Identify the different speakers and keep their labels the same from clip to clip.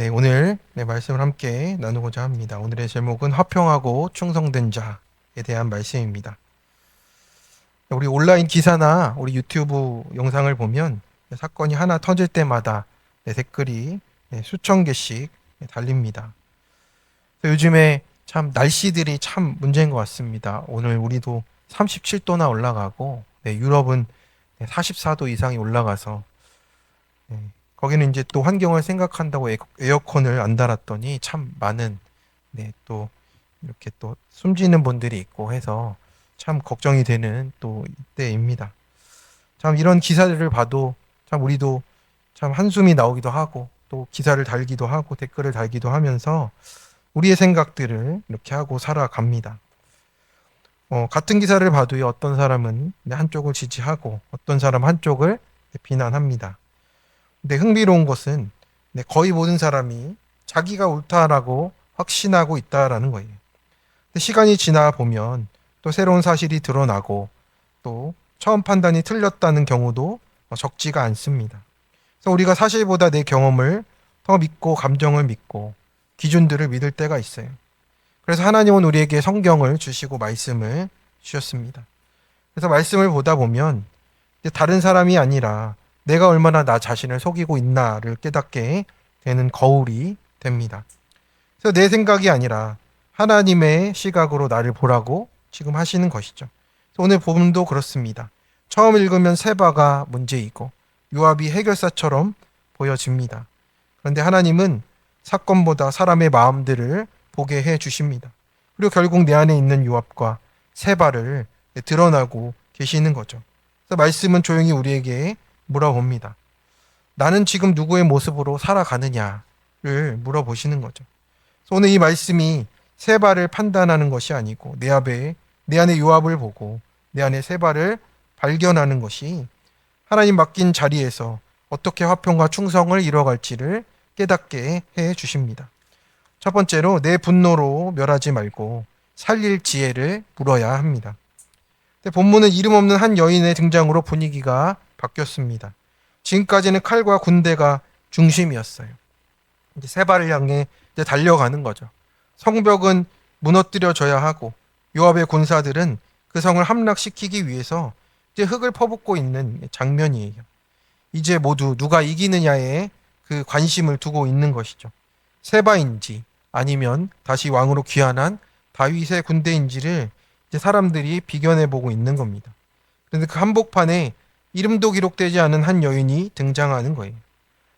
Speaker 1: 네, 오늘 말씀을 함께 나누고자 합니다. 오늘의 제목은 화평하고 충성된 자에 대한 말씀입니다. 우리 온라인 기사나 우리 유튜브 영상을 보면 사건이 하나 터질 때마다 댓글이 수천 개씩 달립니다. 요즘에 참 날씨들이 참 문제인 것 같습니다. 오늘 우리도 37도나 올라가고 유럽은 44도 이상이 올라가서 거기는 이제 또 환경을 생각한다고 에어컨을 안 달았더니 참 많은 또 이렇게 또 숨지는 분들이 있고 해서 참 걱정이 되는 또 이때입니다. 참 이런 기사들을 봐도 참 우리도 참 한숨이 나오기도 하고 또 기사를 달기도 하고 댓글을 달기도 하면서 우리의 생각들을 이렇게 하고 살아갑니다. 같은 기사를 봐도요, 어떤 사람은 한쪽을 지지하고 어떤 사람 한쪽을 비난합니다. 근데 흥미로운 것은 거의 모든 사람이 자기가 옳다라고 확신하고 있다라는 거예요. 근데 시간이 지나 보면 또 새로운 사실이 드러나고 또 처음 판단이 틀렸다는 경우도 적지가 않습니다. 그래서 우리가 사실보다 내 경험을 더 믿고 감정을 믿고 기준들을 믿을 때가 있어요. 그래서 하나님은 우리에게 성경을 주시고 말씀을 주셨습니다. 그래서 말씀을 보다 보면 다른 사람이 아니라 내가 얼마나 나 자신을 속이고 있나를 깨닫게 되는 거울이 됩니다. 그래서 내 생각이 아니라 하나님의 시각으로 나를 보라고 지금 하시는 것이죠. 오늘 본문도 그렇습니다. 처음 읽으면 세바가 문제이고 요압이 해결사처럼 보여집니다. 그런데 하나님은 사건보다 사람의 마음들을 보게 해 주십니다. 그리고 결국 내 안에 있는 요압과 세바를 드러나고 계시는 거죠. 그래서 말씀은 조용히 우리에게 물어봅니다. 나는 지금 누구의 모습으로 살아가느냐를 물어보시는 거죠. 그래서 오늘 이 말씀이 세바를 판단하는 것이 아니고 내 안에 요압을 보고 내 안에 세바를 발견하는 것이 하나님 맡긴 자리에서 어떻게 화평과 충성을 이뤄갈지를 깨닫게 해 주십니다. 첫 번째로 내 분노로 멸하지 말고 살릴 지혜를 물어야 합니다. 본문은 이름 없는 한 여인의 등장으로 분위기가 바뀌었습니다. 지금까지는 칼과 군대가 중심이었어요. 이제 세바를 향해 이제 달려가는 거죠. 성벽은 무너뜨려져야 하고 요압의 군사들은 그 성을 함락시키기 위해서 이제 흙을 퍼붓고 있는 장면이에요. 이제 모두 누가 이기느냐에 그 관심을 두고 있는 것이죠. 세바인지 아니면 다시 왕으로 귀환한 다윗의 군대인지를 이제 사람들이 비견해 보고 있는 겁니다. 그런데 그 한복판에 이름도 기록되지 않은 한 여인이 등장하는 거예요.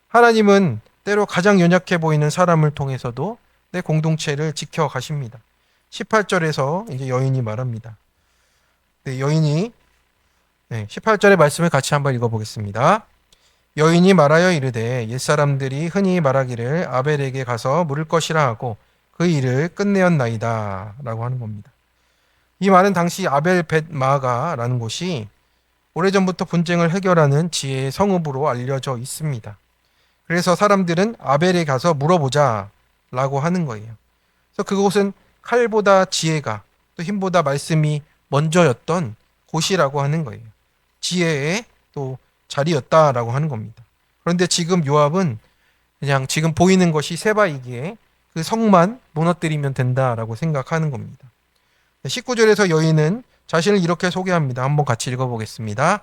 Speaker 1: 하나님은 때로 가장 연약해 보이는 사람을 통해서도 내 공동체를 지켜가십니다. 18절에서 이제 여인이 말합니다. 여인이 18절의 말씀을 같이 한번 읽어보겠습니다. 여인이 말하여 이르되 옛사람들이 흔히 말하기를 아벨에게 가서 물을 것이라 하고 그 일을 끝내었나이다 라고 하는 겁니다. 이 말은 당시 아벨 벳 마아가라는 곳이 오래전부터 분쟁을 해결하는 지혜의 성읍으로 알려져 있습니다. 그래서 사람들은 아벨에 가서 물어보자 라고 하는 거예요. 그래서 그곳은 칼보다 지혜가 또 힘보다 말씀이 먼저였던 곳이라고 하는 거예요. 지혜의 또 자리였다라고 하는 겁니다. 그런데 지금 요압은 그냥 지금 보이는 것이 세바이기에 그 성만 무너뜨리면 된다라고 생각하는 겁니다. 19절에서 여인은 자신을 이렇게 소개합니다. 한번 같이 읽어보겠습니다.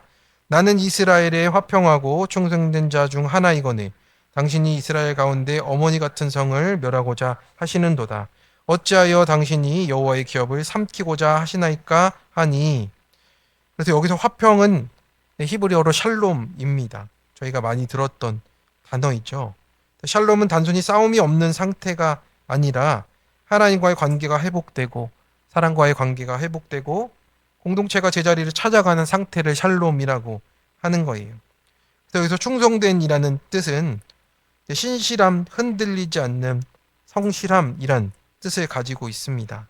Speaker 1: 나는 이스라엘의 화평하고 충성된 자 중 하나이거늘 당신이 이스라엘 가운데 어머니 같은 성을 멸하고자 하시는도다. 어찌하여 당신이 여호와의 기업을 삼키고자 하시나이까 하니. 그래서 여기서 화평은 히브리어로 샬롬입니다. 저희가 많이 들었던 단어이죠. 샬롬은 단순히 싸움이 없는 상태가 아니라 하나님과의 관계가 회복되고 사람과의 관계가 회복되고 공동체가 제자리를 찾아가는 상태를 샬롬이라고 하는 거예요. 그래서 여기서 충성된이라는 뜻은 신실함, 흔들리지 않는 성실함이란 뜻을 가지고 있습니다.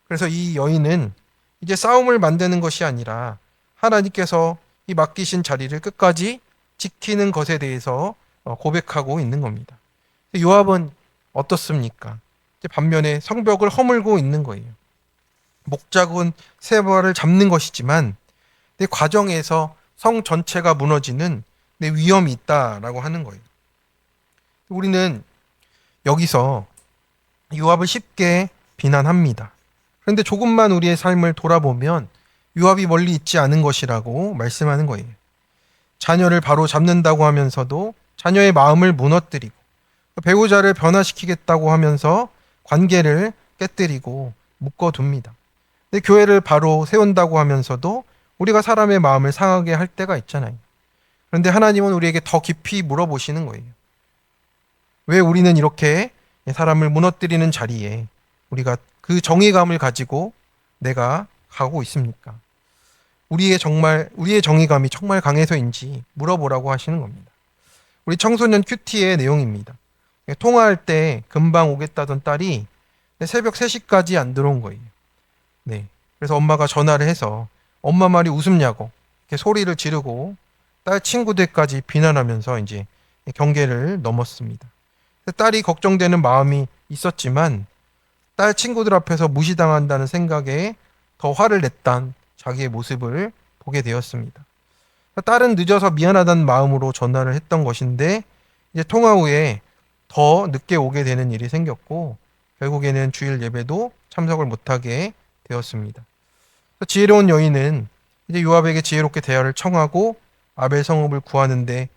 Speaker 1: 그래서 이 여인은 이제 싸움을 만드는 것이 아니라 하나님께서 이 맡기신 자리를 끝까지 지키는 것에 대해서 고백하고 있는 겁니다. 요압은 어떻습니까? 반면에 성벽을 허물고 있는 거예요. 목적은 세바를 잡는 것이지만 내 과정에서 성 전체가 무너지는 내 위험이 있다라고 하는 거예요. 우리는 여기서 요압을 쉽게 비난합니다. 그런데 조금만 우리의 삶을 돌아보면 요압이 멀리 있지 않은 것이라고 말씀하는 거예요. 자녀를 바로 잡는다고 하면서도 자녀의 마음을 무너뜨리고 배우자를 변화시키겠다고 하면서 관계를 깨뜨리고 묶어둡니다. 근데 교회를 바로 세운다고 하면서도 우리가 사람의 마음을 상하게 할 때가 있잖아요. 그런데 하나님은 우리에게 더 깊이 물어보시는 거예요. 왜 우리는 이렇게 사람을 무너뜨리는 자리에 우리가 그 정의감을 가지고 내가 가고 있습니까? 우리의 정의감이 정말 강해서인지 물어보라고 하시는 겁니다. 우리 청소년 큐티의 내용입니다. 통화할 때 금방 오겠다던 딸이 새벽 3시까지 안 들어온 거예요. 네. 그래서 엄마가 전화를 해서 엄마 말이 웃음냐고 이렇게 소리를 지르고 딸 친구들까지 비난하면서 이제 경계를 넘었습니다. 딸이 걱정되는 마음이 있었지만 딸 친구들 앞에서 무시당한다는 생각에 더 화를 냈던 자기의 모습을 보게 되었습니다. 딸은 늦어서 미안하다는 마음으로 전화를 했던 것인데 이제 통화 후에 더 늦게 오게 되는 일이 생겼고 결국에는 주일 예배도 참석을 못하게 되었습니다. 지혜로운 여인은 이제 요압에게 지혜롭게 대화를 청하고 아벨 성읍을 구하는데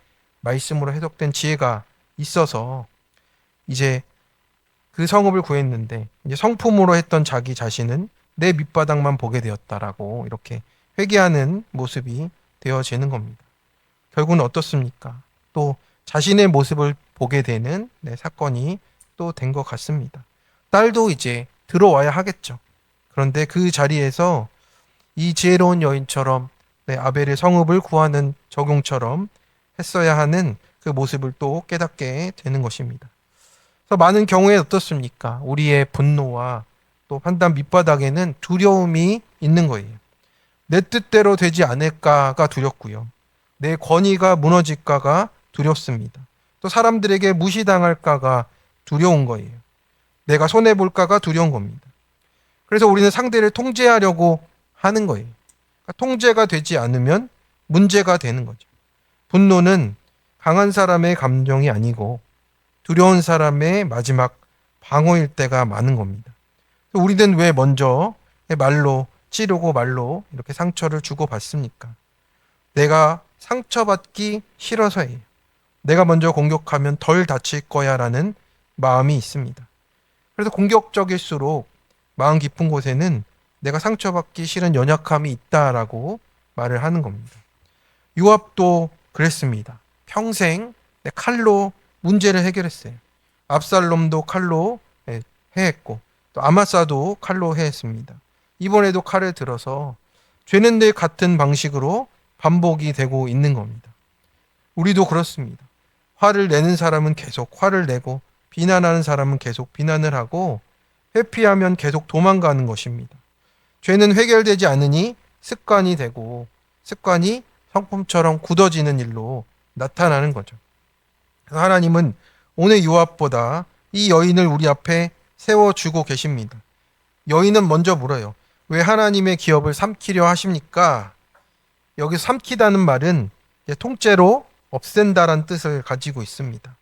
Speaker 1: 말씀으로 해석된 지혜가 있어서 이제 그 성읍을 구했는데 이제 성품으로 했던 자기 자신은 내 밑바닥만 보게 되었다라고 이렇게 회개하는 모습이 되어지는 겁니다. 결국은 어떻습니까? 또 자신의 모습을 보게 되는 사건이 또 된 것 같습니다. 딸도 이제 들어와야 하겠죠. 그런데 그 자리에서 이 지혜로운 여인처럼 아벨의 성읍을 구하는 적용처럼 했어야 하는 그 모습을 또 깨닫게 되는 것입니다. 그래서 많은 경우에 어떻습니까? 우리의 분노와 또 판단 밑바닥에는 두려움이 있는 거예요. 내 뜻대로 되지 않을까가 두렵고요. 내 권위가 무너질까가 두렵습니다. 또 사람들에게 무시당할까가 두려운 거예요. 내가 손해볼까가 두려운 겁니다. 그래서 우리는 상대를 통제하려고 하는 거예요. 그러니까 통제가 되지 않으면 문제가 되는 거죠. 분노는 강한 사람의 감정이 아니고 두려운 사람의 마지막 방어일 때가 많은 겁니다. 우리는 왜 먼저 말로 찌르고 말로 이렇게 상처를 주고받습니까? 내가 상처받기 싫어서예요. 내가 먼저 공격하면 덜 다칠 거야 라는 마음이 있습니다. 그래서 공격적일수록 마음 깊은 곳에는 내가 상처받기 싫은 연약함이 있다라고 말을 하는 겁니다. 요압도 그랬습니다. 평생 칼로 문제를 해결했어요. 압살롬도 칼로 해했고 또 아마사도 칼로 해했습니다. 이번에도 칼을 들어서 죄는 늘 같은 방식으로 반복이 되고 있는 겁니다. 우리도 그렇습니다. 화를 내는 사람은 계속 화를 내고 비난하는 사람은 계속 비난을 하고 회피하면 계속 도망가는 것입니다. 죄는 해결되지 않으니 습관이 되고 습관이 성품처럼 굳어지는 일로 나타나는 거죠. 하나님은 오늘 요압보다 이 여인을 우리 앞에 세워주고 계십니다. 여인은 먼저 물어요. 왜 하나님의 기업을 삼키려 하십니까? 여기서 삼키다는 말은 통째로 없앤다라는 뜻을 가지고 있습니다.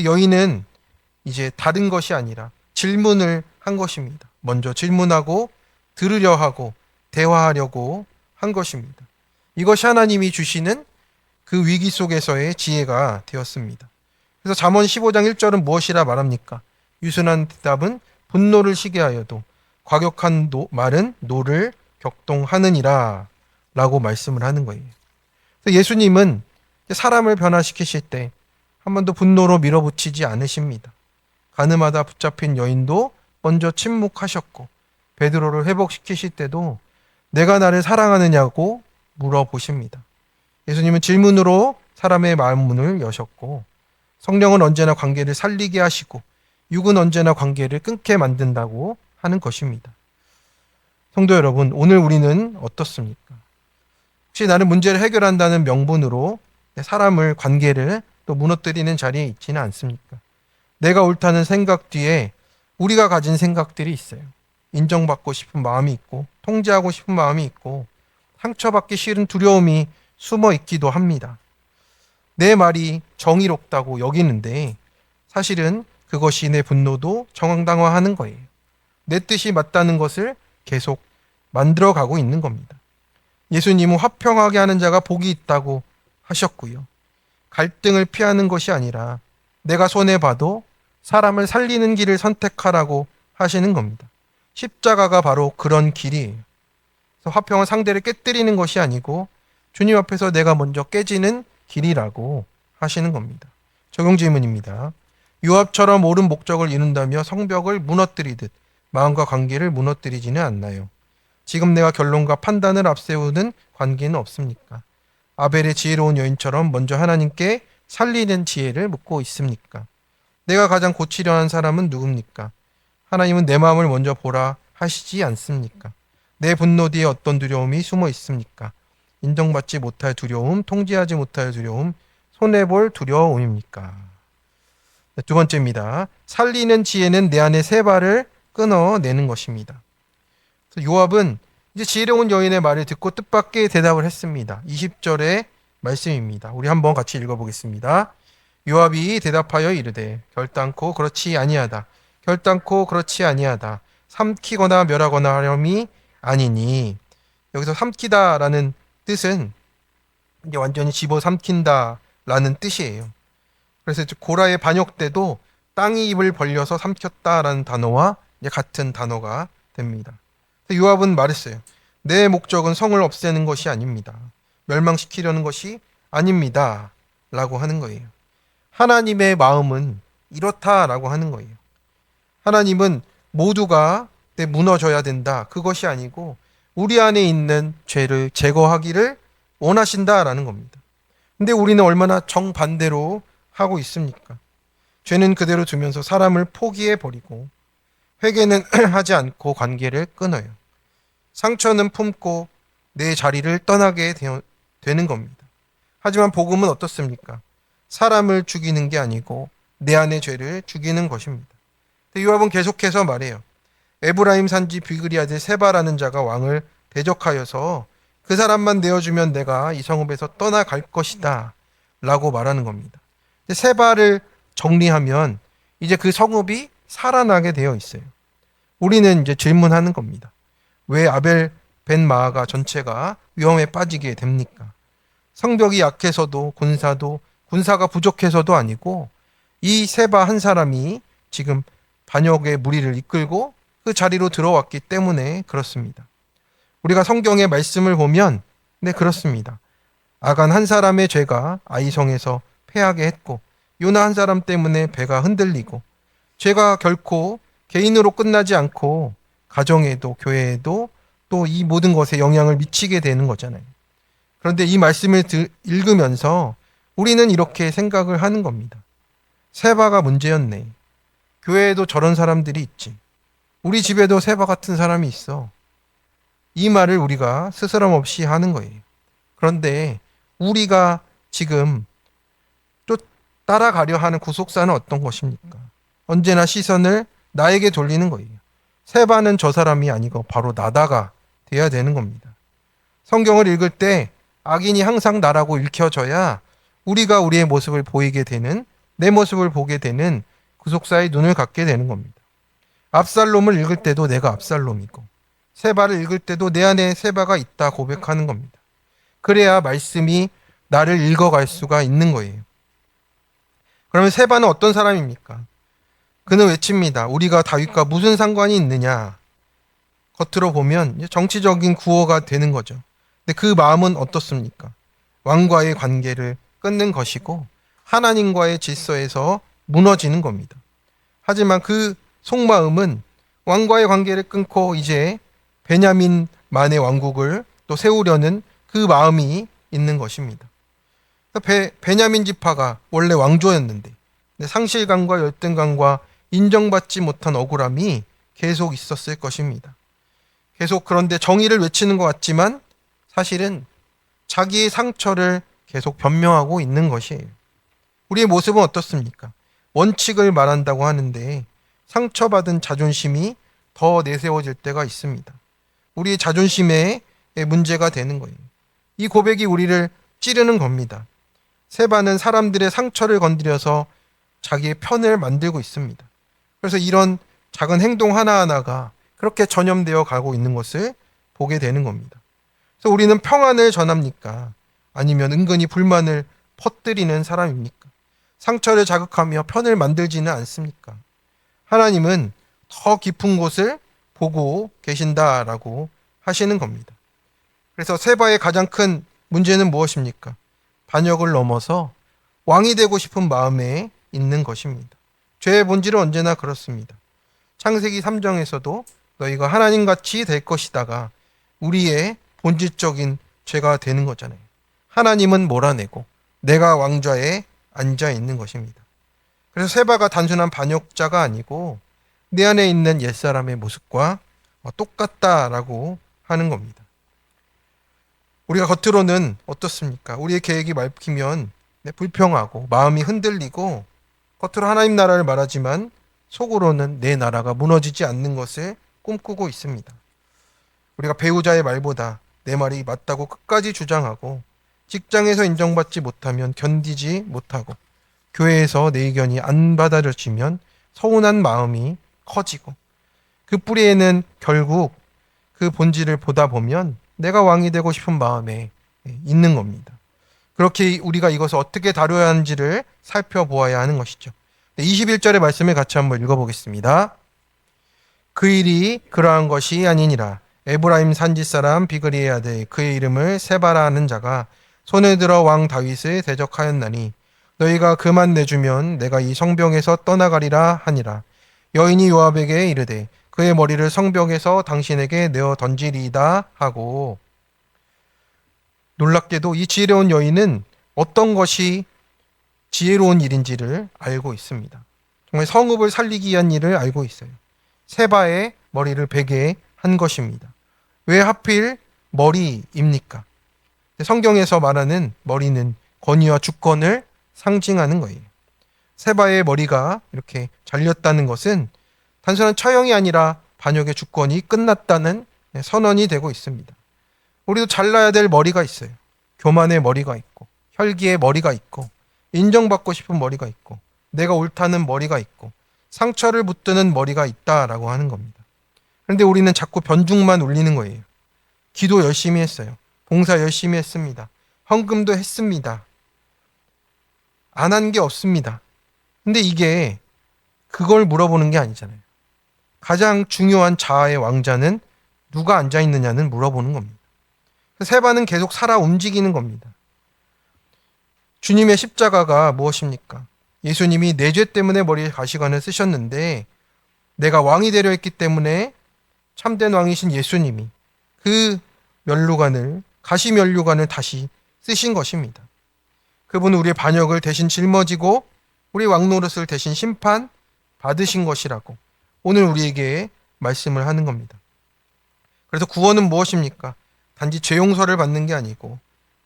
Speaker 1: 여인은 이제 다른 것이 아니라 질문을 한 것입니다. 먼저 질문하고 들으려 하고 대화하려고 한 것입니다. 이것이 하나님이 주시는 그 위기 속에서의 지혜가 되었습니다. 그래서 잠언 15장 1절은 무엇이라 말합니까? 유순한 대답은 분노를 시게 하여도 과격한 말은 노를 격동하느니라 라고 말씀을 하는 거예요. 그래서 예수님은 사람을 변화시키실 때 한 번도 분노로 밀어붙이지 않으십니다. 가늠하다 붙잡힌 여인도 먼저 침묵하셨고 베드로를 회복시키실 때도 내가 나를 사랑하느냐고 물어보십니다. 예수님은 질문으로 사람의 마음 문을 여셨고 성령은 언제나 관계를 살리게 하시고 육은 언제나 관계를 끊게 만든다고 하는 것입니다. 성도 여러분, 오늘 우리는 어떻습니까? 혹시 나는 문제를 해결한다는 명분으로 사람을 관계를 또 무너뜨리는 자리에 있지는 않습니까? 내가 옳다는 생각 뒤에 우리가 가진 생각들이 있어요. 인정받고 싶은 마음이 있고 통제하고 싶은 마음이 있고 상처받기 싫은 두려움이 숨어 있기도 합니다. 내 말이 정의롭다고 여기는데 사실은 그것이 내 분노도 정당화하는 거예요. 내 뜻이 맞다는 것을 계속 만들어가고 있는 겁니다. 예수님은 화평하게 하는 자가 복이 있다고 하셨고요. 갈등을 피하는 것이 아니라 내가 손해봐도 사람을 살리는 길을 선택하라고 하시는 겁니다. 십자가가 바로 그런 길이에요. 그래서 화평은 상대를 깨뜨리는 것이 아니고 주님 앞에서 내가 먼저 깨지는 길이라고 하시는 겁니다. 적용 질문입니다. 요압처럼 옳은 목적을 이룬다며 성벽을 무너뜨리듯 마음과 관계를 무너뜨리지는 않나요? 지금 내가 결론과 판단을 앞세우는 관계는 없습니까? 아벨의 지혜로운 여인처럼 먼저 하나님께 살리는 지혜를 묻고 있습니까? 내가 가장 고치려 하는 사람은 누굽니까? 하나님은 내 마음을 먼저 보라 하시지 않습니까? 내 분노 뒤에 어떤 두려움이 숨어 있습니까? 인정받지 못할 두려움, 통제하지 못할 두려움, 손해볼 두려움입니까? 네, 두 번째입니다. 살리는 지혜는 내 안에 세 발을 끊어내는 것입니다. 요압은 이제 지혜로운 여인의 말을 듣고 뜻밖의 대답을 했습니다. 20절의 말씀입니다. 우리 한번 같이 읽어보겠습니다. 요압이 대답하여 이르되 결단코 그렇지 아니하다. 결단코 그렇지 아니하다. 삼키거나 멸하거나 하렴이 아니니. 여기서 삼키다라는 뜻은 이제 완전히 집어 삼킨다라는 뜻이에요. 그래서 고라의 반역 때도 땅이 입을 벌려서 삼켰다라는 단어와 이제 같은 단어가 됩니다. 요압은 말했어요. 내 목적은 성을 없애는 것이 아닙니다. 멸망시키려는 것이 아닙니다. 라고 하는 거예요. 하나님의 마음은 이렇다라고 하는 거예요. 하나님은 모두가 무너져야 된다. 그것이 아니고 우리 안에 있는 죄를 제거하기를 원하신다라는 겁니다. 근데 우리는 얼마나 정반대로 하고 있습니까? 죄는 그대로 두면서 사람을 포기해 버리고 회개는 하지 않고 관계를 끊어요. 상처는 품고 내 자리를 떠나게 되는 겁니다. 하지만 복음은 어떻습니까? 사람을 죽이는 게 아니고 내 안의 죄를 죽이는 것입니다. 요압은 계속해서 말해요. 에브라임 산지 비그리 아들 세바라는 자가 왕을 대적하여서 그 사람만 내어주면 내가 이 성읍에서 떠나갈 것이다 라고 말하는 겁니다. 세바를 정리하면 이제 그 성읍이 살아나게 되어 있어요. 우리는 이제 질문하는 겁니다. 왜 아벨 벤 마아가 전체가 위험에 빠지게 됩니까? 성벽이 약해서도 군사가 부족해서도 아니고 이 세바 한 사람이 지금 반역의 무리를 이끌고 그 자리로 들어왔기 때문에 그렇습니다. 우리가 성경의 말씀을 보면 네 그렇습니다. 아간 한 사람의 죄가 아이성에서 패하게 했고 요나 한 사람 때문에 배가 흔들리고 죄가 결코 개인으로 끝나지 않고 가정에도 교회에도 또 이 모든 것에 영향을 미치게 되는 거잖아요. 그런데 이 말씀을 읽으면서 우리는 이렇게 생각을 하는 겁니다. 세바가 문제였네. 교회에도 저런 사람들이 있지. 우리 집에도 세바 같은 사람이 있어. 이 말을 우리가 스스럼 없이 하는 거예요. 그런데 우리가 지금 또 따라가려 하는 구속사는 어떤 것입니까? 언제나 시선을 나에게 돌리는 거예요. 세바는 저 사람이 아니고 바로 나다가 돼야 되는 겁니다. 성경을 읽을 때 악인이 항상 나라고 읽혀져야 우리가 우리의 모습을 보이게 되는, 내 모습을 보게 되는 구속사의 눈을 갖게 되는 겁니다. 압살롬을 읽을 때도 내가 압살롬이고 세바를 읽을 때도 내 안에 세바가 있다 고백하는 겁니다. 그래야 말씀이 나를 읽어갈 수가 있는 거예요. 그러면 세바는 어떤 사람입니까? 그는 외칩니다. 우리가 다윗과 무슨 상관이 있느냐? 겉으로 보면 정치적인 구호가 되는 거죠. 근데 그 마음은 어떻습니까? 왕과의 관계를 끊는 것이고 하나님과의 질서에서 무너지는 겁니다. 하지만 그 속마음은 왕과의 관계를 끊고 이제 베냐민만의 왕국을 또 세우려는 그 마음이 있는 것입니다. 베냐민 지파가 원래 왕조였는데 상실감과 열등감과 인정받지 못한 억울함이 계속 있었을 것입니다. 계속 그런데 정의를 외치는 것 같지만 사실은 자기의 상처를 계속 변명하고 있는 것이에요. 우리의 모습은 어떻습니까? 원칙을 말한다고 하는데 상처받은 자존심이 더 내세워질 때가 있습니다. 우리의 자존심에 문제가 되는 거예요. 이 고백이 우리를 찌르는 겁니다. 세바는 사람들의 상처를 건드려서 자기의 편을 만들고 있습니다. 그래서 이런 작은 행동 하나하나가 그렇게 전염되어 가고 있는 것을 보게 되는 겁니다. 그래서 우리는 평안을 전합니까? 아니면 은근히 불만을 퍼뜨리는 사람입니까? 상처를 자극하며 편을 만들지는 않습니까? 하나님은 더 깊은 곳을 보고 계신다라고 하시는 겁니다. 그래서 세바의 가장 큰 문제는 무엇입니까? 반역을 넘어서 왕이 되고 싶은 마음에 있는 것입니다. 죄의 본질은 언제나 그렇습니다. 창세기 3장에서도 너희가 하나님같이 될 것이다가 우리의 본질적인 죄가 되는 거잖아요. 하나님은 몰아내고 내가 왕좌에 앉아 있는 것입니다. 그래서 세바가 단순한 반역자가 아니고 내 안에 있는 옛사람의 모습과 똑같다라고 하는 겁니다. 우리가 겉으로는 어떻습니까? 우리의 계획이 막히면 불평하고 마음이 흔들리고 겉으로 하나님 나라를 말하지만 속으로는 내 나라가 무너지지 않는 것을 꿈꾸고 있습니다. 우리가 배우자의 말보다 내 말이 맞다고 끝까지 주장하고 직장에서 인정받지 못하면 견디지 못하고 교회에서 내 의견이 안 받아들여지면 서운한 마음이 커지고 그 뿌리에는 결국 그 본질을 보다 보면 내가 왕이 되고 싶은 마음에 있는 겁니다. 그렇게 우리가 이것을 어떻게 다뤄야 하는지를 살펴보아야 하는 것이죠. 21절의 말씀을 같이 한번 읽어보겠습니다. 그 일이 그러한 것이 아니니라. 에브라임 산지 사람 비그리의 아들 그의 이름을 세바라 하는 자가 손을 들어 왕 다윗을 대적하였나니 너희가 그만 내주면 내가 이 성벽에서 떠나가리라 하니라. 여인이 요압에게 이르되 그의 머리를 성벽에서 당신에게 내어 던지리이다 하고, 놀랍게도 이 지혜로운 여인은 어떤 것이 지혜로운 일인지를 알고 있습니다. 정말 성읍을 살리기 위한 일을 알고 있어요. 세바의 머리를 베게 한 것입니다. 왜 하필 머리입니까? 성경에서 말하는 머리는 권위와 주권을 상징하는 거예요. 세바의 머리가 이렇게 잘렸다는 것은 단순한 처형이 아니라 반역의 주권이 끝났다는 선언이 되고 있습니다. 우리도 잘라야 될 머리가 있어요. 교만의 머리가 있고, 혈기의 머리가 있고, 인정받고 싶은 머리가 있고, 내가 옳다는 머리가 있고, 상처를 붙드는 머리가 있다라고 하는 겁니다. 그런데 우리는 자꾸 변죽만 울리는 거예요. 기도 열심히 했어요. 봉사 열심히 했습니다. 헌금도 했습니다. 안 한 게 없습니다. 근데 이게 그걸 물어보는 게 아니잖아요. 가장 중요한 자아의 왕자는 누가 앉아 있느냐는 물어보는 겁니다. 세바는 계속 살아 움직이는 겁니다. 주님의 십자가가 무엇입니까? 예수님이 내 죄 때문에 머리에 가시관을 쓰셨는데 내가 왕이 되려 했기 때문에 참된 왕이신 예수님이 그 면류관을, 가시 면류관을 다시 쓰신 것입니다. 그분은 우리의 반역을 대신 짊어지고 우리 왕 노릇을 대신 심판 받으신 것이라고 오늘 우리에게 말씀을 하는 겁니다. 그래서 구원은 무엇입니까? 단지 죄 용서를 받는 게 아니고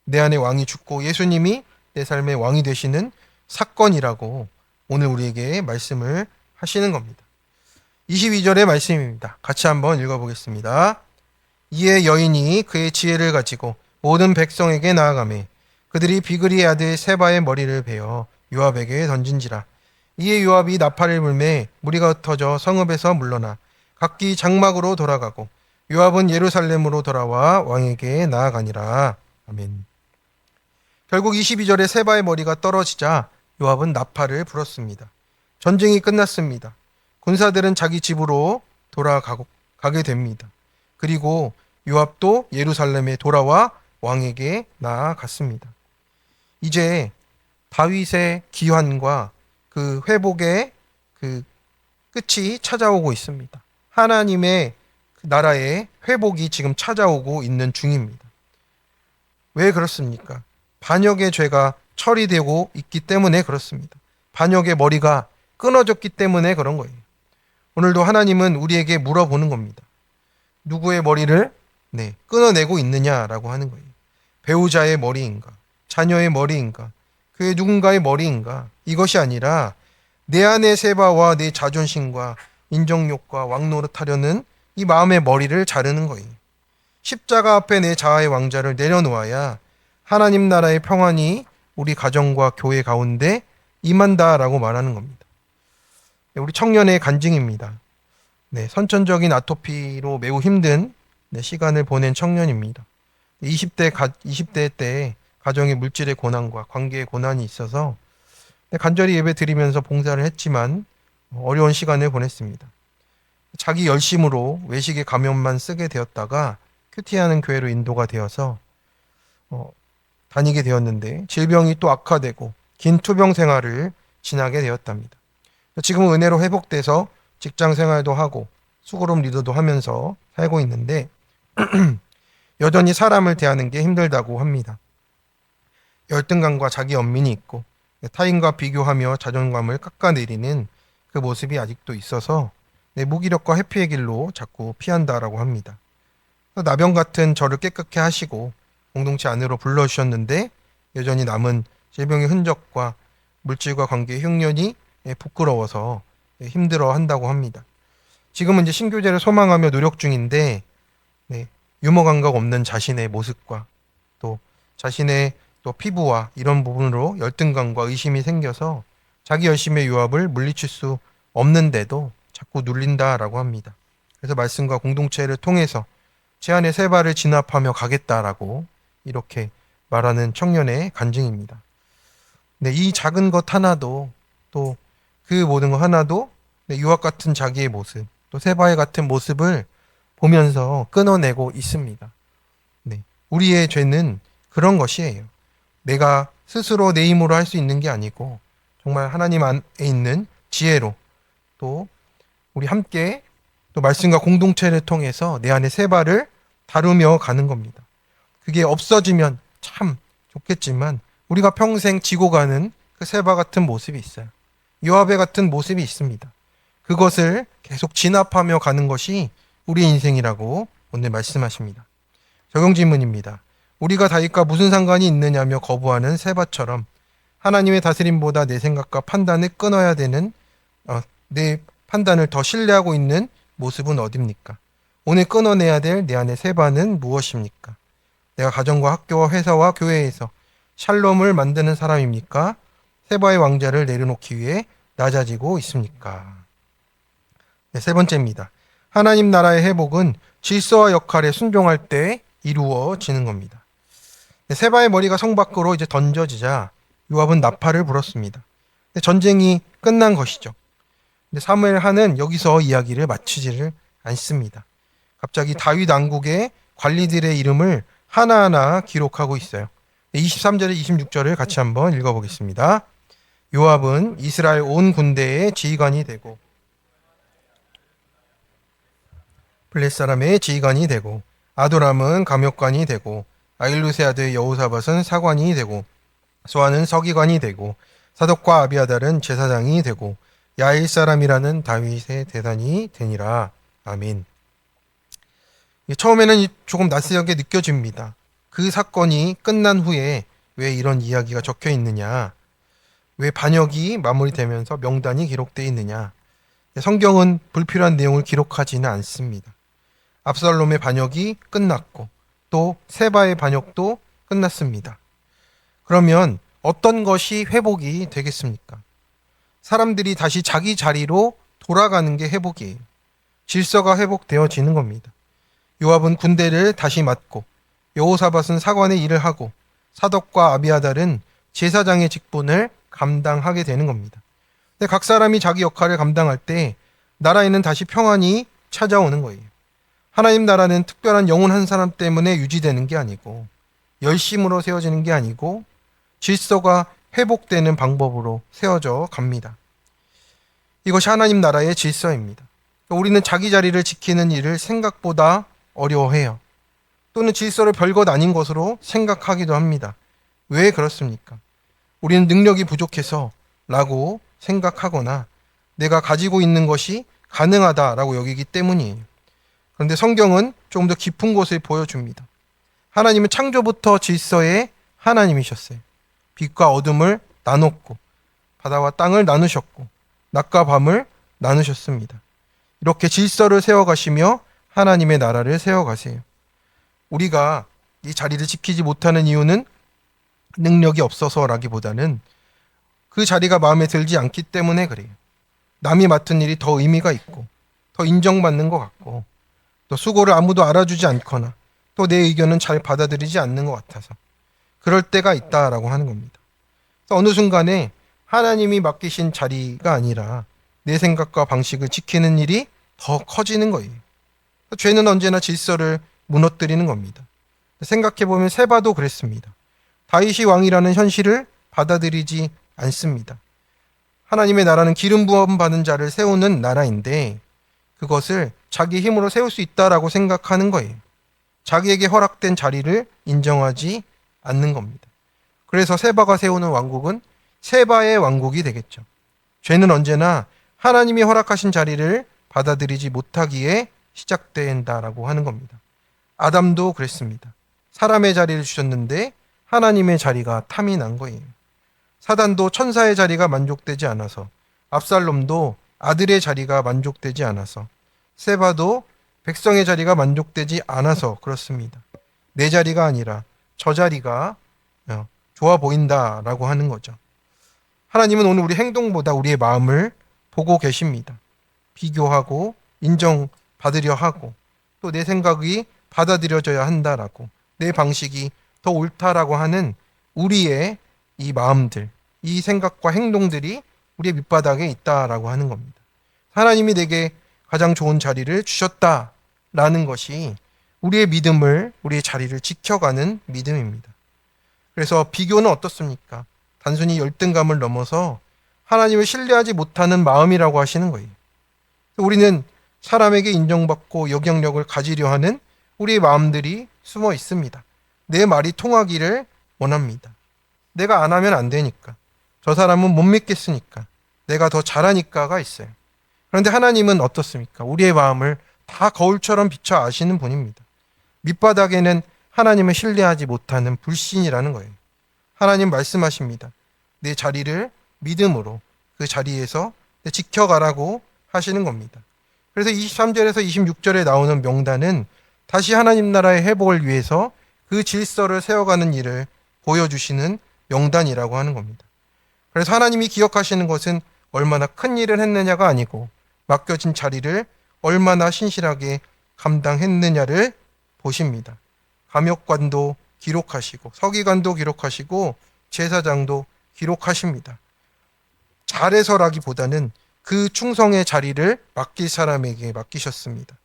Speaker 1: 내 안에 왕이 죽고 예수님이 내 삶의 왕이 되시는 사건이라고 오늘 우리에게 말씀을 하시는 겁니다. 22절의 말씀입니다. 같이 한번 읽어보겠습니다. 이에 여인이 그의 지혜를 가지고 모든 백성에게 나아가매 그들이 비그리의 아들 세바의 머리를 베어 요압에게 던진지라. 이에 요압이 나팔을 불매 무리가 흩어져 성읍에서 물러나 각기 장막으로 돌아가고 요압은 예루살렘으로 돌아와 왕에게 나아가니라. 아멘. 결국 22절에 세바의 머리가 떨어지자 요압은 나팔을 불었습니다. 전쟁이 끝났습니다. 군사들은 자기 집으로 돌아가게 됩니다. 그리고 요압도 예루살렘에 돌아와 왕에게 나아갔습니다. 이제 다윗의 기환과 그 회복의 그 끝이 찾아오고 있습니다. 하나님의 나라의 회복이 지금 찾아오고 있는 중입니다. 왜 그렇습니까? 반역의 죄가 처리되고 있기 때문에 그렇습니다. 반역의 머리가 끊어졌기 때문에 그런 거예요. 오늘도 하나님은 우리에게 물어보는 겁니다. 누구의 머리를 끊어내고 있느냐라고 하는 거예요. 배우자의 머리인가? 자녀의 머리인가? 그의 누군가의 머리인가? 이것이 아니라 내 안의 세바와 내 자존심과 인정욕과 왕노릇하려는 이 마음의 머리를 자르는 거예요. 십자가 앞에 내 자아의 왕자를 내려놓아야 하나님 나라의 평안이 우리 가정과 교회 가운데 임한다라고 말하는 겁니다. 우리 청년의 간증입니다. 네, 선천적인 아토피로 매우 힘든 시간을 보낸 청년입니다. 20대 때 가정의 물질의 고난과 관계의 고난이 있어서 간절히 예배 드리면서 봉사를 했지만 어려운 시간을 보냈습니다. 자기 열심으로 외식의 가면만 쓰게 되었다가 큐티하는 교회로 인도가 되어서 다니게 되었는데 질병이 또 악화되고 긴 투병 생활을 지나게 되었답니다. 지금은 은혜로 회복돼서 직장 생활도 하고 수고로움 리더도 하면서 살고 있는데 여전히 사람을 대하는 게 힘들다고 합니다. 열등감과 자기 연민이 있고 타인과 비교하며 자존감을 깎아내리는 그 모습이 아직도 있어서 무기력과 회피의 길로 자꾸 피한다라고 합니다. 나병 같은 저를 깨끗게 하시고 공동체 안으로 불러주셨는데 여전히 남은 질병의 흔적과 물질과 관계의 흉년이 부끄러워서 힘들어한다고 합니다. 지금은 이제 신교제를 소망하며 노력 중인데 유머 감각 없는 자신의 모습과 또 자신의 또 피부와 이런 부분으로 열등감과 의심이 생겨서 자기 열심의 유압을 물리칠 수 없는데도 자꾸 눌린다라고 합니다. 그래서 말씀과 공동체를 통해서 제 안의 새 발을 진압하며 가겠다라고 이렇게 말하는 청년의 간증입니다. 이 작은 것 하나도 또 그 모든 것 하나도 유압 같은 자기의 모습 또 새바위 같은 모습을 보면서 끊어내고 있습니다. 우리의 죄는 그런 것이에요. 내가 스스로 내 힘으로 할 수 있는 게 아니고 정말 하나님 안에 있는 지혜로 또 우리 함께 또 말씀과 공동체를 통해서 내 안의 새 발을 다루며 가는 겁니다. 그게 없어지면 참 좋겠지만 우리가 평생 지고 가는 그 새바 같은 모습이 있어요. 요압의 같은 모습이 있습니다. 그것을 계속 진압하며 가는 것이 우리의 인생이라고 오늘 말씀하십니다. 적용 질문입니다. 우리가 다윗과 무슨 상관이 있느냐며 거부하는 세바처럼 하나님의 다스림보다 내 생각과 판단을 끊어야 되는 내 판단을 더 신뢰하고 있는 모습은 어디입니까? 오늘 끊어내야 될 내 안의 세바는 무엇입니까? 내가 가정과 학교와 회사와 교회에서 샬롬을 만드는 사람입니까? 세바의 왕자를 내려놓기 위해 낮아지고 있습니까? 세 번째입니다. 하나님 나라의 회복은 질서와 역할에 순종할 때 이루어지는 겁니다. 세바의 머리가 성 밖으로 이제 던져지자 요압은 나팔을 불었습니다. 전쟁이 끝난 것이죠. 사무엘 하는 여기서 이야기를 마치지를 않습니다. 갑자기 다윗 왕국의 관리들의 이름을 하나하나 기록하고 있어요. 23절에 26절을 같이 한번 읽어보겠습니다. 요압은 이스라엘 온 군대의 지휘관이 되고 블렛 사람의 지휘관이 되고 아도람은 감역관이 되고 아일루세 아들 여호사밧은 사관이 되고 소아는 서기관이 되고 사독과 아비아달은 제사장이 되고 야일 사람이라는 다윗의 대단이 되니라. 아멘. 처음에는 조금 낯설게 느껴집니다. 그 사건이 끝난 후에 왜 이런 이야기가 적혀 있느냐? 왜 반역이 마무리되면서 명단이 기록되어 있느냐? 성경은 불필요한 내용을 기록하지는 않습니다. 압살롬의 반역이 끝났고 또 세바의 반역도 끝났습니다. 그러면 어떤 것이 회복이 되겠습니까? 사람들이 다시 자기 자리로 돌아가는 게 회복이에요. 질서가 회복되어지는 겁니다. 요압은 군대를 다시 맡고 여호사밧은 사관의 일을 하고 사독과 아비아달은 제사장의 직분을 감당하게 되는 겁니다. 근데 각 사람이 자기 역할을 감당할 때 나라에는 다시 평안이 찾아오는 거예요. 하나님 나라는 특별한 영혼 한 사람 때문에 유지되는 게 아니고 열심으로 세워지는 게 아니고 질서가 회복되는 방법으로 세워져 갑니다. 이것이 하나님 나라의 질서입니다. 우리는 자기 자리를 지키는 일을 생각보다 어려워해요. 또는 질서를 별것 아닌 것으로 생각하기도 합니다. 왜 그렇습니까? 우리는 능력이 부족해서 라고 생각하거나 내가 가지고 있는 것이 가능하다라고 여기기 때문이에요. 그런데 성경은 조금 더 깊은 곳을 보여줍니다. 하나님은 창조부터 질서의 하나님이셨어요. 빛과 어둠을 나눴고 바다와 땅을 나누셨고 낮과 밤을 나누셨습니다. 이렇게 질서를 세워가시며 하나님의 나라를 세워가세요. 우리가 이 자리를 지키지 못하는 이유는 능력이 없어서라기보다는 그 자리가 마음에 들지 않기 때문에 그래요. 남이 맡은 일이 더 의미가 있고 더 인정받는 것 같고 또 수고를 아무도 알아주지 않거나 또 내 의견은 잘 받아들이지 않는 것 같아서 그럴 때가 있다라고 하는 겁니다. 그래서 어느 순간에 하나님이 맡기신 자리가 아니라 내 생각과 방식을 지키는 일이 더 커지는 거예요. 죄는 언제나 질서를 무너뜨리는 겁니다. 생각해보면 세바도 그랬습니다. 다윗이 왕이라는 현실을 받아들이지 않습니다. 하나님의 나라는 기름 부음 받은 자를 세우는 나라인데 그것을 자기 힘으로 세울 수 있다라고 생각하는 거예요. 자기에게 허락된 자리를 인정하지 않는 겁니다. 그래서 세바가 세우는 왕국은 세바의 왕국이 되겠죠. 죄는 언제나 하나님이 허락하신 자리를 받아들이지 못하기에 시작된다라고 하는 겁니다. 아담도 그랬습니다. 사람의 자리를 주셨는데 하나님의 자리가 탐이 난 거예요. 사단도 천사의 자리가 만족되지 않아서, 압살롬도 아들의 자리가 만족되지 않아서, 세바도 백성의 자리가 만족되지 않아서 그렇습니다. 내 자리가 아니라 저 자리가 좋아 보인다라고 하는 거죠. 하나님은 오늘 우리 행동보다 우리의 마음을 보고 계십니다. 비교하고 인정받으려 하고 또 내 생각이 받아들여져야 한다라고, 내 방식이 더 옳다라고 하는 우리의 이 마음들, 이 생각과 행동들이 우리의 밑바닥에 있다라고 하는 겁니다. 하나님이 내게 가장 좋은 자리를 주셨다라는 것이 우리의 믿음을, 우리의 자리를 지켜가는 믿음입니다. 그래서 비교는 어떻습니까? 단순히 열등감을 넘어서 하나님을 신뢰하지 못하는 마음이라고 하시는 거예요. 우리는 사람에게 인정받고 영향력을 가지려 하는 우리의 마음들이 숨어 있습니다. 내 말이 통하기를 원합니다. 내가 안 하면 안 되니까. 저 사람은 못 믿겠으니까. 내가 더 잘하니까가 있어요. 그런데 하나님은 어떻습니까? 우리의 마음을 다 거울처럼 비춰 아시는 분입니다. 밑바닥에는 하나님을 신뢰하지 못하는 불신이라는 거예요. 하나님 말씀하십니다. 내 자리를 믿음으로 그 자리에서 지켜가라고 하시는 겁니다. 그래서 23절에서 26절에 나오는 명단은 다시 하나님 나라의 회복을 위해서 그 질서를 세워가는 일을 보여주시는 명단이라고 하는 겁니다. 그래서 하나님이 기억하시는 것은 얼마나 큰 일을 했느냐가 아니고 맡겨진 자리를 얼마나 신실하게 감당했느냐를 보십니다. 감역관도 기록하시고 서기관도 기록하시고 제사장도 기록하십니다. 잘해서라기보다는 그 충성의 자리를 맡길 사람에게 맡기셨습니다.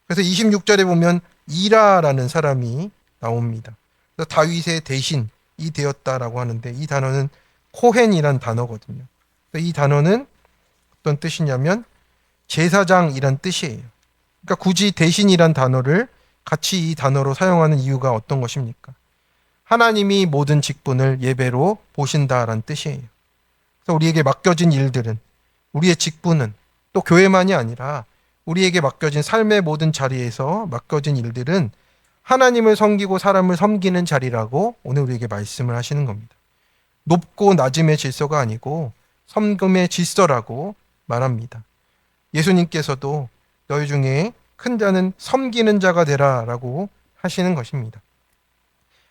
Speaker 1: 그래서 26절에 보면 이라라는 사람이 나옵니다. 그래서 다윗의 대신이 되었다라고 하는데 이 단어는 코헨이란 단어거든요. 이 단어는 어떤 뜻이냐면 제사장이란 뜻이에요. 그러니까 굳이 대신이란 단어를 같이 이 단어로 사용하는 이유가 어떤 것입니까? 하나님이 모든 직분을 예배로 보신다라는 뜻이에요. 그래서 우리에게 맡겨진 일들은, 우리의 직분은 또 교회만이 아니라 우리에게 맡겨진 삶의 모든 자리에서 맡겨진 일들은 하나님을 섬기고 사람을 섬기는 자리라고 오늘 우리에게 말씀을 하시는 겁니다. 높고 낮음의 질서가 아니고 섬김의 질서라고 말합니다. 예수님께서도 너희 중에 큰 자는 섬기는 자가 되라라고 하시는 것입니다.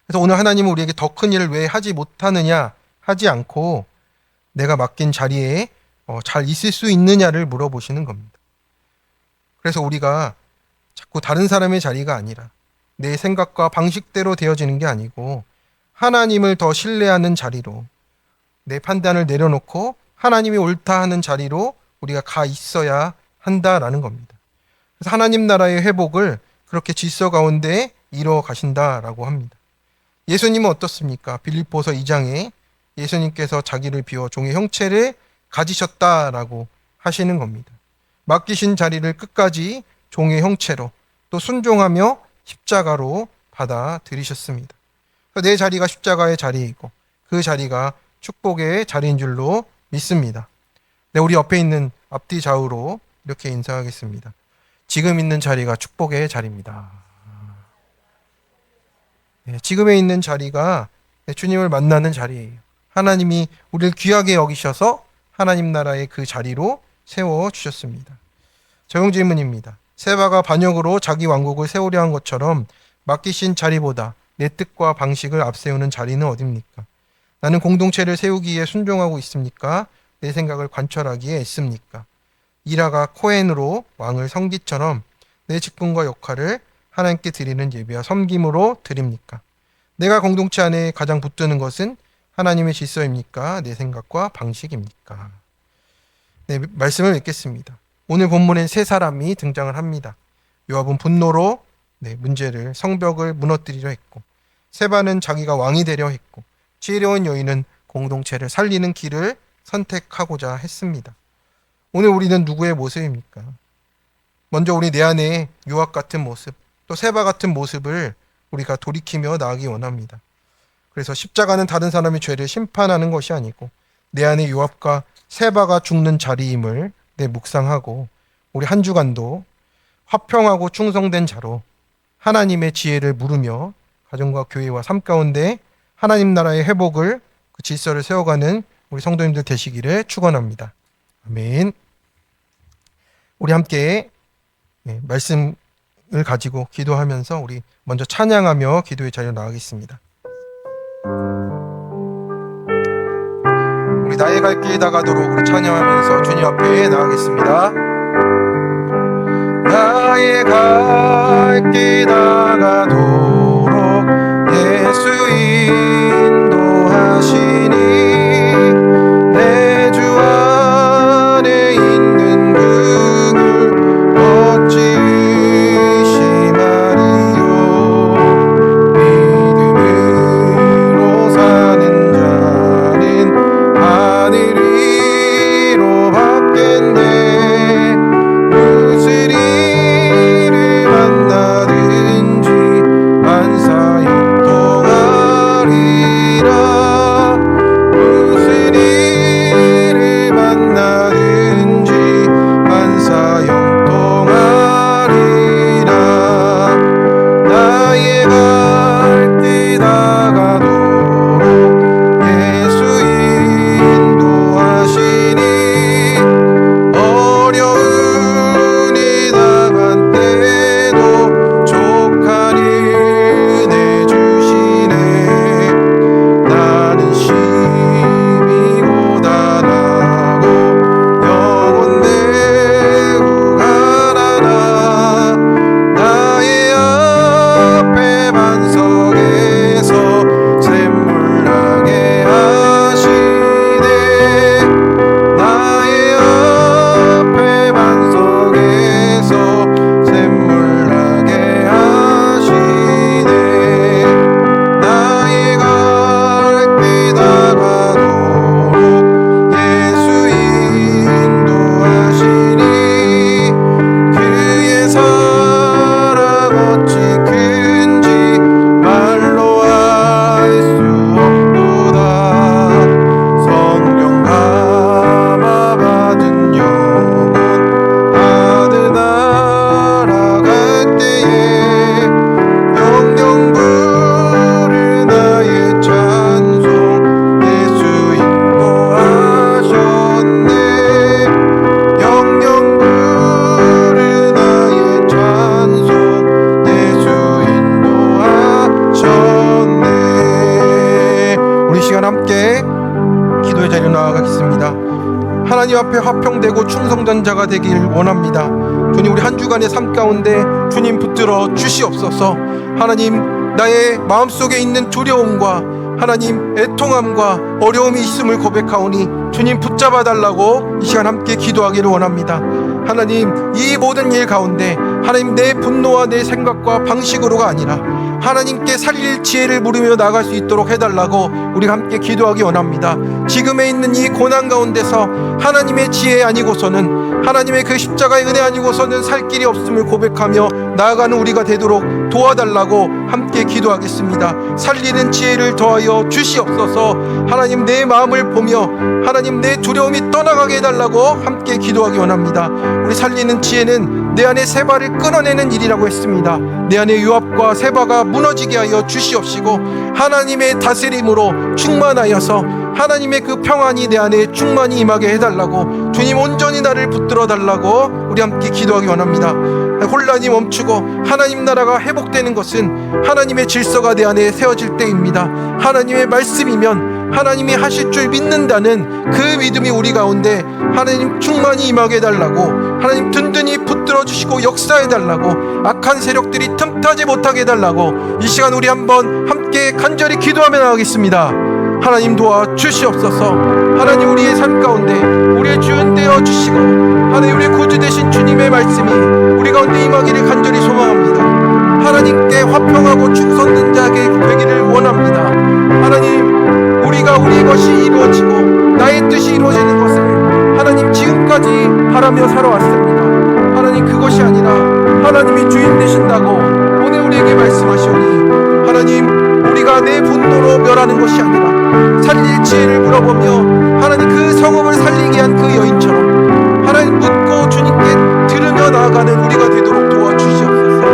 Speaker 1: 그래서 오늘 하나님은 우리에게 더 큰 일을 왜 하지 못하느냐 하지 않고 내가 맡긴 자리에 잘 있을 수 있느냐를 물어보시는 겁니다. 그래서 우리가 자꾸 다른 사람의 자리가 아니라 내 생각과 방식대로 되어지는 게 아니고 하나님을 더 신뢰하는 자리로, 내 판단을 내려놓고 하나님이 옳다 하는 자리로 우리가 가 있어야 한다라는 겁니다. 그래서 하나님 나라의 회복을 그렇게 질서 가운데 이루어 가신다라고 합니다. 예수님은 어떻습니까? 빌립보서 2장에 예수님께서 자기를 비워 종의 형체를 가지셨다라고 하시는 겁니다. 맡기신 자리를 끝까지 종의 형체로 또 순종하며 십자가로 받아들이셨습니다. 내 자리가 십자가의 자리이고 그 자리가 축복의 자리인 줄로 믿습니다. 네, 우리 옆에 있는 앞뒤 좌우로 이렇게 인사하겠습니다. 지금 있는 자리가 축복의 자리입니다. 네, 지금에 있는 자리가 주님을 만나는 자리예요. 하나님이 우리를 귀하게 여기셔서 하나님 나라의 그 자리로 세워주셨습니다. 적용 질문입니다. 세바가 반역으로 자기 왕국을 세우려 한 것처럼 맡기신 자리보다 내 뜻과 방식을 앞세우는 자리는 어디입니까? 나는 공동체를 세우기에 순종하고 있습니까? 내 생각을 관철하기에 애씁니까? 이라가 코헨으로 왕을 성기처럼 내 직분과 역할을 하나님께 드리는 예배와 섬김으로 드립니까? 내가 공동체 안에 가장 붙드는 것은 하나님의 질서입니까? 내 생각과 방식입니까? 네, 말씀을 읽겠습니다. 오늘 본문엔 세 사람이 등장을 합니다. 요압은 분노로 문제를 성벽을 무너뜨리려 했고, 세바는 자기가 왕이 되려 했고, 지혜로운 여인은 공동체를 살리는 길을 선택하고자 했습니다. 오늘 우리는 누구의 모습입니까? 먼저 우리 내 안에 요압 같은 모습, 또 세바 같은 모습을 우리가 돌이키며 나아가기 원합니다. 그래서 십자가는 다른 사람의 죄를 심판하는 것이 아니고 내 안에 요압과 세바가 죽는 자리임을 묵상하고, 우리 한 주간도 화평하고 충성된 자로 하나님의 지혜를 물으며 가정과 교회와 삶 가운데 하나님 나라의 회복을, 그 질서를 세워가는 우리 성도님들 되시기를 축원합니다. 아멘. 우리 함께 말씀을 가지고 기도하면서 우리 먼저 찬양하며 기도의 자리로 나가겠습니다. 우리 나의 갈 길 다가도록 우리 찬양하면서 주님 앞에 나가겠습니다. 나의 갈 길 다가도록 예수 인도하시니 내 주 안에 있는 그늘 어찌 의심하리요. 믿음으로 사는 자는 하늘 위로 받겠네. 무슨 일을 만나든지 만사 형통하리라. 무슨 일을 만나든지 만사 형통하리라. 나의 갈 길 다가도록 예수 인도하시니 어려운 이 당한 때도 족한 은혜 주시네. 나는 심히 고단하고 영혼 매우 가난하. 나의 앞에 반석에서 샘물 나게 하시네. 나의 앞에 반석에서 샘물 나게 하시네. 나의 갈 길 다가도록 예수 인도하시니 그의 사랑 어찌 큰지 말로 알 수 없도다. 성령 감화 받은 영혼 하늘 날아갈 때에 영영 부르 나의 찬송 예수 인도하셨네. 영영 부르 나의 찬송 예수 인도하셨네. 우리 시간 함께 기도의 자리로 나아가겠습니다. 하나님 앞에 화평되고 충성된 자가 되길 원합니다. 주님, 우리 한 주간의 삶 가운데 주님 붙들어 주시옵소서. 하나님, 나의 마음속에 있는 두려움과 하나님 애통함과 어려움이 있음을 고백하오니 주님 붙잡아 달라고 이 시간 함께 기도하기를 원합니다. 하나님, 이 모든 일 가운데 하나님 내 분노와 내 생각과 방식으로가 아니라 하나님께 살릴 지혜를 물으며 나갈 수 있도록 해달라고 우리가 함께 기도하기 원합니다. 지금에 있는 이 고난 가운데서 하나님의 지혜 아니고서는, 하나님의 그 십자가의 은혜 아니고서는 살 길이 없음을 고백하며 나아가는 우리가 되도록 도와달라고 함께 기도하겠습니다. 살리는 지혜를 더하여 주시옵소서. 하나님, 내 마음을 보며 하나님 내 두려움이 떠나가게 해달라고 함께 기도하기 원합니다. 우리 살리는 지혜는 내 안에 세바를 끊어내는 일이라고 했습니다. 내 안에 요압과 세바가 무너지게 하여 주시옵시고 하나님의 다스림으로 충만하여서 하나님의 그 평안이 내 안에 충만히 임하게 해달라고 주님 온전히 나를 붙들어 달라고 우리 함께 기도하기 원합니다. 혼란이 멈추고 하나님 나라가 회복되는 것은 하나님의 질서가 내 안에 세워질 때입니다. 하나님의 말씀이면 하나님이 하실 줄 믿는다는 그 믿음이 우리 가운데 하나님 충만히 임하게 해달라고, 하나님 든든히 붙들어 주시고 역사해 달라고, 악한 세력들이 틈타지 못하게 해달라고 이 시간 우리 한번 함께 간절히 기도하며 나가겠습니다. 하나님 도와 주시옵소서. 하나님 우리의 삶 가운데 우리의 주인 되어 주시고, 하나님 우리의 구주 되신 주님의 말씀이 우리 가운데 임하기를 간절히 소망합니다. 하나님께 화평하고 충성된 자에게 되기를 원합니다. 하나님, 우리가 우리 것이 이루어지고 나의 뜻이 이루어지는 것을 하나님 지금까지 바라며 살아왔습니다. 하나님, 그것이 아니라 하나님이 주인 되신다고 오늘 우리에게 말씀하시오니, 하나님, 우리가 내 분노로 멸하는 것이 아니라 살릴 지혜를 물어보며 하나님 그 성읍을 살리게 한 그 여인처럼 하나님 묻고 주님께 들으며 나아가는 우리가 되도록 도와주시옵소서.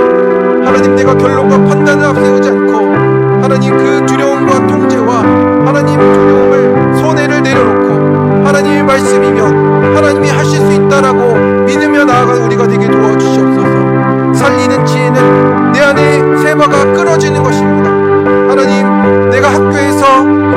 Speaker 1: 하나님, 내가 결론과 판단을 앞세우지 않고 하나님 그 두려움과 통제와 하나님 두려움을 손해를 내려놓고 하나님의 말씀이면 하나님이 하실 수 있다라고 믿으며 나아가는 우리가 되게 도와주시옵소서. 살리는 지혜는 내 안에 세바가 끊어지는 것입니다. 하나님, 내가 학교에서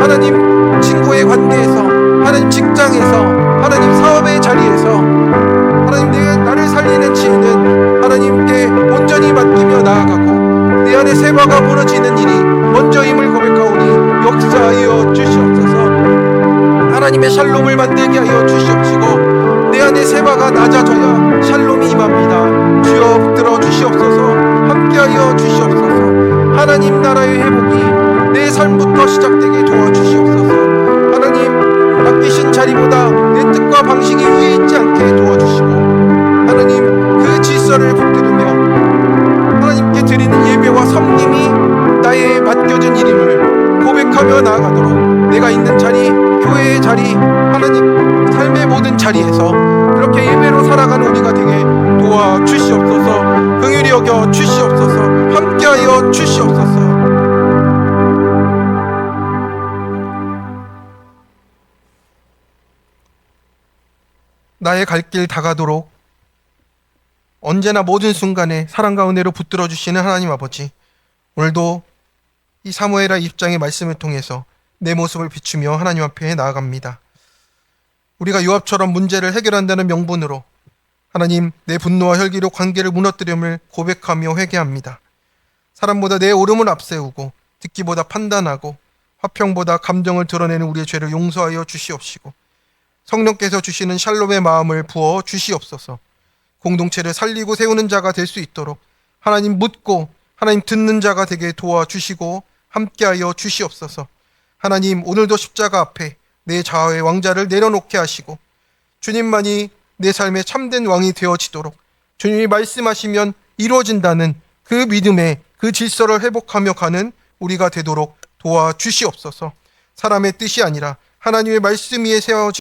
Speaker 1: 하나님 친구의 관계에서 하나님 직장에서 하나님 사업의 자리에서 하나님 나를 살리는 지혜는 하나님께 온전히 맡기며 나아가고 내 안에 세바가 무너지는 일이 먼저임을 고백하오니 역사하여 주시옵소서. 하나님의 샬롬을 만들게 하여 주시옵시고 내 안에 세바가 낮아져야 샬롬이 임합니다. 주여 붙들어 주시옵소서. 함께하여 주시옵소서. 하나님 나라의 회복이 내 삶부터 시작되게 도와주시옵소서. 하나님, 맡기신 자리보다 내 뜻과 방식이 위에 있지 않게 도와주시고 하나님 그 질서를 붙들으며 하나님께 드리는 예배와 섬김이 나의 맡겨진 일임을 고백하며 나아가도록 내가 있는 자리, 교회의 자리, 하나님 삶의 모든 자리에서 그렇게 예배로 살아가는 우리가 되게 도와주시옵소서. 긍휼히 여겨 주시옵소서. 함께하여 주시옵소서. 나의 갈 길 다가도록 언제나 모든 순간에 사랑 가운데로 붙들어 주시는 하나님 아버지, 오늘도 이 사무엘하 2장의 말씀을 통해서 내 모습을 비추며 하나님 앞에 나아갑니다. 우리가 요압처럼 문제를 해결한다는 명분으로 하나님 내 분노와 혈기로 관계를 무너뜨림을 고백하며 회개합니다. 사람보다 내 옳음을 앞세우고 듣기보다 판단하고 화평보다 감정을 드러내는 우리의 죄를 용서하여 주시옵시고 성령께서 주시는 샬롬의 마음을 부어 주시옵소서. 공동체를 살리고 세우는 자가 될 수 있도록 하나님 묻고 하나님 듣는 자가 되게 도와주시고 함께하여 주시옵소서. 하나님, 오늘도 십자가 앞에 내 자아의 왕자를 내려놓게 하시고 주님만이 내 삶의 참된 왕이 되어지도록 주님이 말씀하시면 이루어진다는 그 믿음의 그 질서를 회복하며 가는 우리가 되도록 도와주시옵소서. 사람의 뜻이 아니라 하나님의 말씀 위에 세워진